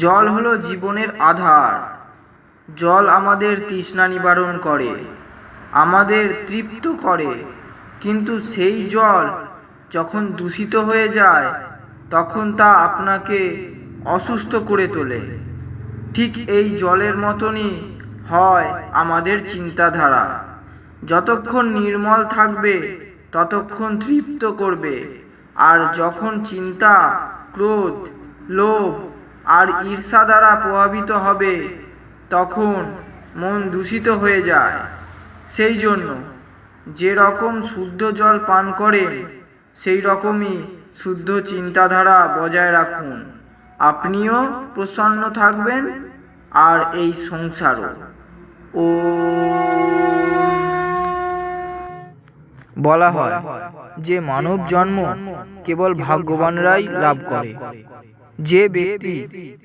জল হলো জীবনের আধার। জল আমাদের তৃষ্ণা নিবারণ করে, আমাদের তৃপ্ত করে। কিন্তু সেই জল যখন দূষিত হয়ে যায়, তখন তা আপনাকে অসুস্থ করে তোলে। ঠিক এই জলের মতনই হয় আমাদের চিন্তাধারা। যতক্ষণ নির্মল থাকবে ততক্ষণ তৃপ্ত করবে, আর যখন চিন্তা, ক্রোধ, লোভ আর ঈর্ষা দ্বারা প্রভাবিত হবে, তখন মন দূষিত হয়ে যায়। সেই জন্য যে রকম শুদ্ধ জল পান করেন, সেই রকমই শুদ্ধ চিন্তাধারা বজায় রাখুন। আপনিও প্রসন্ন থাকবেন, আর এই সংসারও। বলা হয় যে মানব জন্ম কেবল ভাগ্যবানরাই লাভ করে। যে ব্যক্তি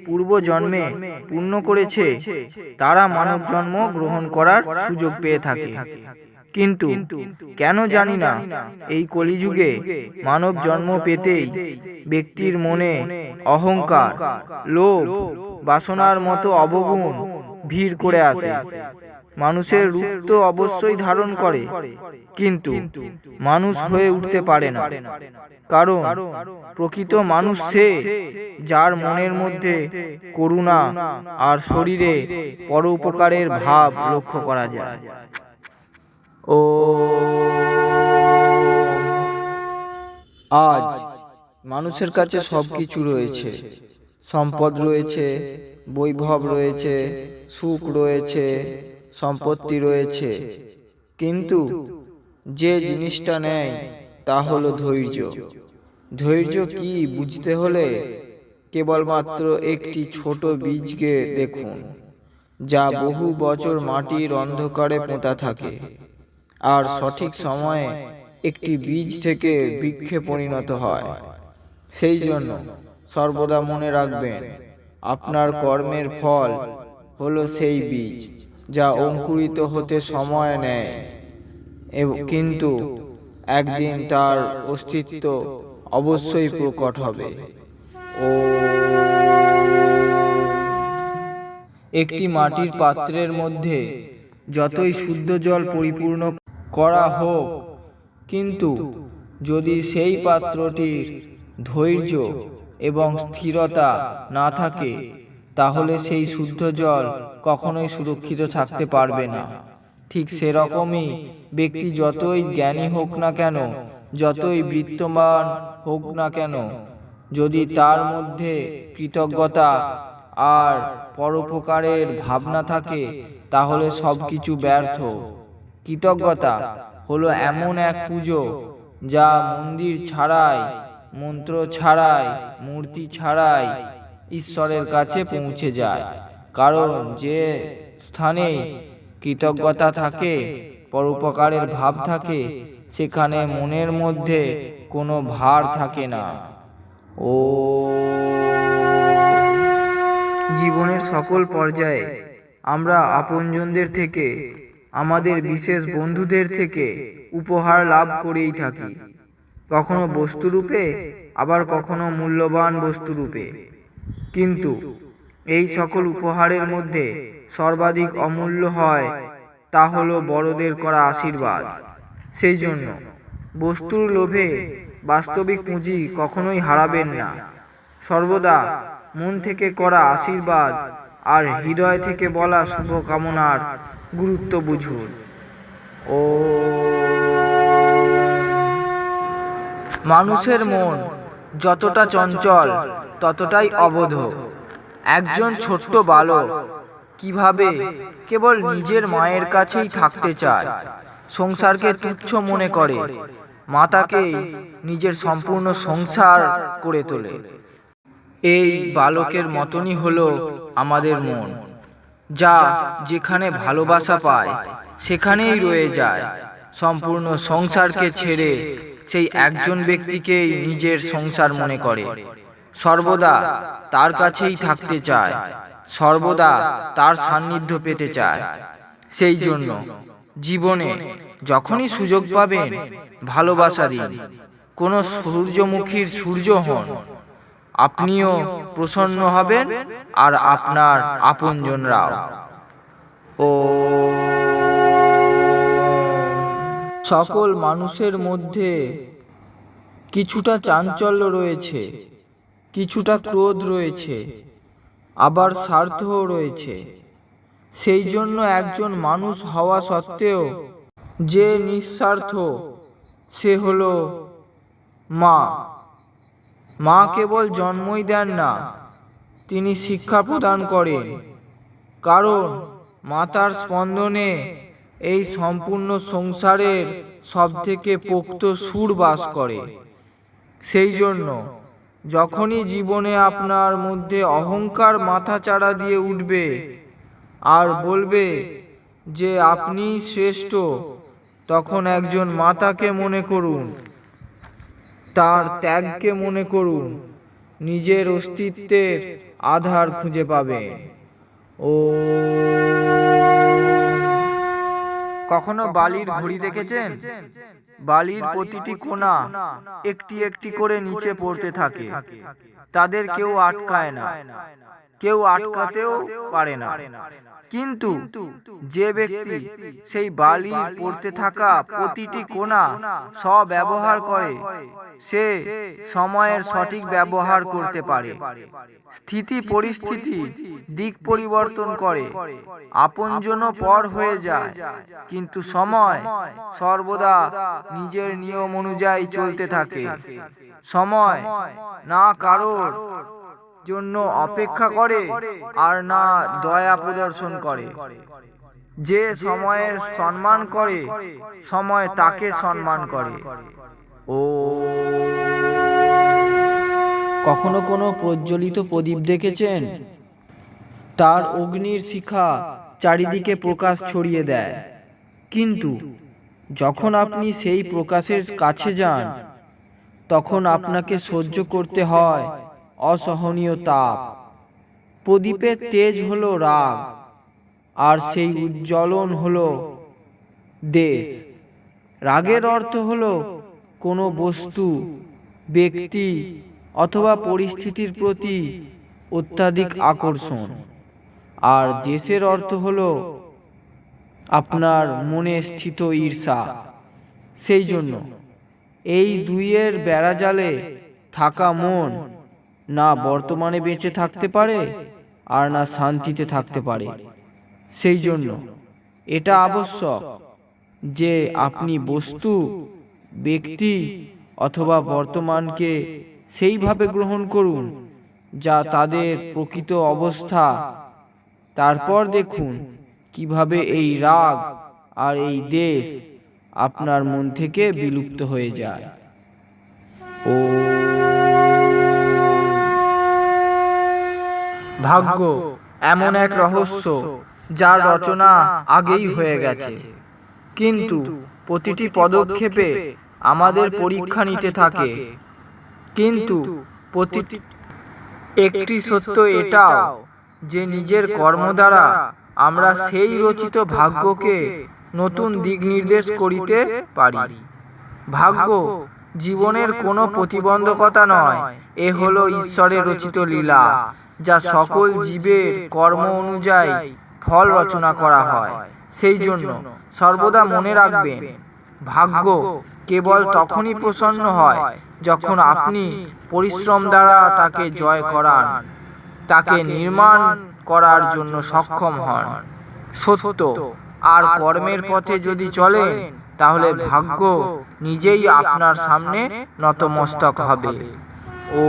পূর্ব জন্মে পুণ্য করেছে, তারা মানব জন্ম গ্রহণ করার সুযোগ পেয়ে থাকে। কিন্তু কেন জানি না, এই কলিযুগে মানব জন্ম পেতেই ব্যক্তির মনে অহংকার, লোভ, বাসনার মতো অবগুণ ভিড় করে আসে। মানুষের রূপ তো অবশ্যই ধারণ করে, কিন্তু মানুষ হয়ে উঠতে পারে না। কারণ প্রকৃত মানুষ সে, যার মনের মধ্যে করুণা আর শরীরে পরোপকারের ভাব লক্ষ্য করা যায়। আজ মানুষের কাছে সবকিছু রয়েছে, সম্পদ রয়েছে, বৈভব রয়েছে, সুখ রয়েছে, সম্পত্তি রয়েছে, কিন্তু যে জিনিসটা নেই তা হলো ধৈর্য। ধৈর্য কি বুঝতে হলে কেবলমাত্র একটি ছোট বীজকে দেখুন, যা বহু বছর মাটির অন্ধকারে পোঁতা থাকে, আর সঠিক সময়ে একটি বীজ থেকে বৃক্ষে পরিণত হয়। সেই জন্য সর্বদা মনে রাখবেন, আপনার কর্মের ফল হলো সেই বীজ, যা অঙ্কুরিত হতে সময় নেয়, কিন্তু একদিন তার অস্তিত্ব অবশ্যই প্রকট হবে। একটি মাটির পাত্রের মধ্যে যতই শুদ্ধ জল পরিপূর্ণ করা হোক, কিন্তু যদি সেই পাত্রটির ধৈর্য এবং স্থিরতা না থাকে, তাহলে সেই শুদ্ধ জল কখনোই সুরক্ষিত থাকতে পারবে না। ঠিক সেরকমই ব্যক্তি যতই জ্ঞানী হোক না কেন, যতই বিত্তবান হোক না কেন, যদি তার মধ্যে কৃতজ্ঞতা আর পরোপকারের ভাবনা থাকে, তাহলে সবকিছু ব্যর্থ। কৃতজ্ঞতা হলো এমন এক পুজো, যা মন্দির ছাড়াই, মন্ত্র ছাড়াই, মূর্তি ছাড়াই ঈশ্বরের কাছে পৌঁছে যায়। কারণ যে স্থানে কৃতজ্ঞতা থাকে, পরোপকারের ভাব থাকে, সেখানে মনের মধ্যে কোনো ভার থাকে না। জীবনের সকল পর্যায়ে আমরা আপনজনদের থেকে, আমাদের বিশেষ বন্ধুদের থেকে উপহার লাভ করেই থাকি, কখনো বস্তুরূপে, আবার কখনো মূল্যবান বস্তুরূপে। কিন্তু এই সকল উপহারের মধ্যে সর্বাধিক অমূল্য হয়, তা হলো বড়দের করা আশীর্বাদ। সেই জন্য বস্তুর লোভে বাস্তবিক পুঁজি কখনোই হারাবেন না। সর্বদা মন থেকে করা আশীর্বাদ আর হৃদয় থেকে বলা শুভকামনার গুরুত্ব বুঝুন। মানুষের মন যতটা চঞ্চল, ততটাই অবোধ। একজন ছোট্ট বালক কিভাবে কেবল নিজের মায়ের কাছেই থাকতে চায়, সংসারকে তুচ্ছ মনে করে, মাতাকেই নিজের সম্পূর্ণ সংসার করে তোলে। এই বালকের মতনই হলো আমাদের মন, যা যেখানে ভালোবাসা পায় সেখানেই রয়ে যায়। সম্পূর্ণ সংসারকে ছেড়ে সেই একজন ব্যক্তিকেই নিজের সংসার মনে করে, সর্বদা তার কাছেই থাকতে চায়, সর্বদা তার সান্নিধ্য পেতে চায়। সেই জন্য জীবনে যখনই সুযোগ পাবেন, ভালোবাসা দিন। কোনো সূর্যমুখীর সূর্য হন, আপনিও প্রসন্ন হবেন আর আপনার আপনজনরাও। ও সকল মানুষের মধ্যে কিছুটা চাঞ্চল্য রয়েছে, কিছুটা ক্রোধ রয়েছে, আবার স্বার্থও রয়েছে। সেই জন্য একজন মানুষ হওয়া সত্ত্বেও যে নিঃস্বার্থ, সে হলো মা। মা কেবল জন্মই দেন না, তিনি শিক্ষা প্রদান করেন। কারণ মাতার স্পন্দনে এই সম্পূর্ণ সংসারের সবথেকে পোক্ত সুর বাস করে। সেই জন্য যখনই জীবনে আপনার মধ্যে অহংকার মাথাচাড়া দিয়ে উঠবে আর বলবে যে আপনি শ্রেষ্ঠ, তখন একজন মাতাকে মনে করুন, তার ত্যাগকে মনে করুন, নিজের অস্তিত্বের আধার খুঁজে পাবেন। ও কখনো বালির ঘড়ি দেখেছেন? বালির প্রতিটি কোণা একটি একটি করে নিচে পড়তে থাকে, তাদের কেউ আটকায় না, কেউ আটকাতেও পারে না। কিন্তু যে ব্যক্তি সেই বালির পড়তে থাকা প্রতিটি কোণা সব্যবহার করে, সে সময়ের সঠিক ব্যবহার করতে পারে, স্থিতি পরিস্থিতি দিক পরিবর্তন করে, আপনজন পর হয়ে যায়। কিন্তু সময় সর্বদা নিজের নিয়ম অনুযায়ী চলতে থাকে। সময় না কারোর জন্য অপেক্ষা করে আর না দয়া প্রদর্শন করে। যে সময়ের সম্মান করে, সময় তাকে সম্মান করে। ও কখনো কোনো প্রজ্বলিত প্রদীপ দেখেছেন? তার অগ্নির শিখা চারিদিকে প্রকাশ ছড়িয়ে দেয়, কিন্তু যখন আপনি সেই প্রকাশের কাছে যান, তখন আপনাকে সহ্য করতে হয় অসহনীয় তাপ। প্রদীপের তেজ হলো রাগ, আর সেই উজ্জ্বলন হলো দেশ। রাগের অর্থ হলো কোনো বস্তু, ব্যক্তি অথবা পরিস্থিতির প্রতি অত্যাধিক আকর্ষণ, আর দেশের অর্থ হলো আপনার মনে স্থিত ঈর্ষা। সেই জন্য এই দুইয়ের বেড়াজালে থাকা মন না বর্তমানে বেঁচে থাকতে পারে আর না শান্তিতে থাকতে পারে। সেই জন্য এটা আবশ্যক যে আপনি বস্তু, ব্যক্তি অথবা বর্তমানকে সেইভাবে গ্রহণ করুন যা তাদের প্রকৃত অবস্থা। তারপর দেখুন কিভাবে এই রাগ আর এই দেশ আপনার মন থেকে বিলুপ্ত হয়ে যায়। ও ভাগ্য এমন এক রহস্য যার রচনা আগেই হয়ে গেছে, কিন্তু প্রতিটি পদক্ষেপে আমাদের পরীক্ষা নিতে থাকে। কিন্তু প্রতিটি একটি সত্য এটাও যে নিজের কর্ম দ্বারা আমরা সেই রচিত ভাগ্যকে নতুন দিক নির্দেশ করিতে পারি। ভাগ্য জীবনের কোনো প্রতিবন্ধকতা নয়, এ হলো ঈশ্বরের রচিত লীলা, যা সকল জীবের কর্ম অনুযায়ী ফল রচনা করা হয়। সেই জন্য সর্বদা মনে রাখবেন, ভাগ্য কেবল তখনই প্রসন্ন হয় যখন আপনি পরিশ্রম দ্বারা তাকে জয় করান, তাকে নির্মাণ করার জন্য সক্ষম হন। সত্য আর কর্মের পথে যদি চলেন, তাহলে ভাগ্য নিজেই আপনার সামনে নতমস্তক হবে। ও